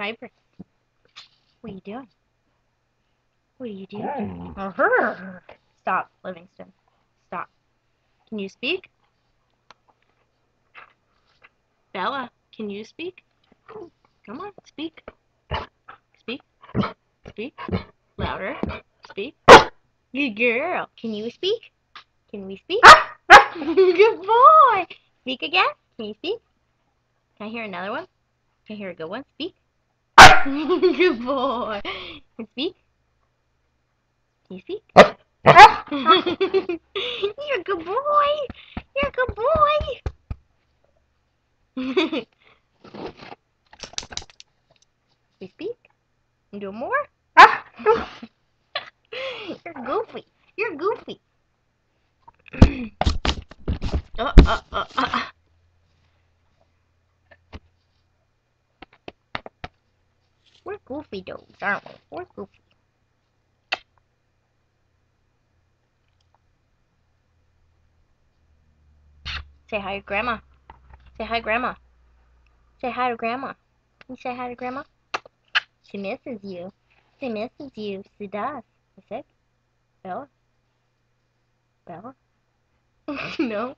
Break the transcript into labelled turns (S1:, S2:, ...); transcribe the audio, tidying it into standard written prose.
S1: Piper, what are you doing? What are you doing? Stop, Livingston. Stop. Can you speak? Bella, can you speak? Come on, speak. Speak. Speak. Louder. Speak. Good girl. Can you speak? Can we speak? Good boy. Speak again. Can you speak? Can I hear another one? Can I hear a good one? Speak. Good boy. Can you speak? Can you speak? You're a good boy. You're a good boy. We speak? You do more? You're goofy. You're goofy. uh. We're goofy dogs, aren't we? We're goofy. Say hi to Grandma. Say hi, Grandma. Say hi to Grandma. Can you say hi to Grandma? She misses you. She misses you. She does. You sick? Bella? Bella? No.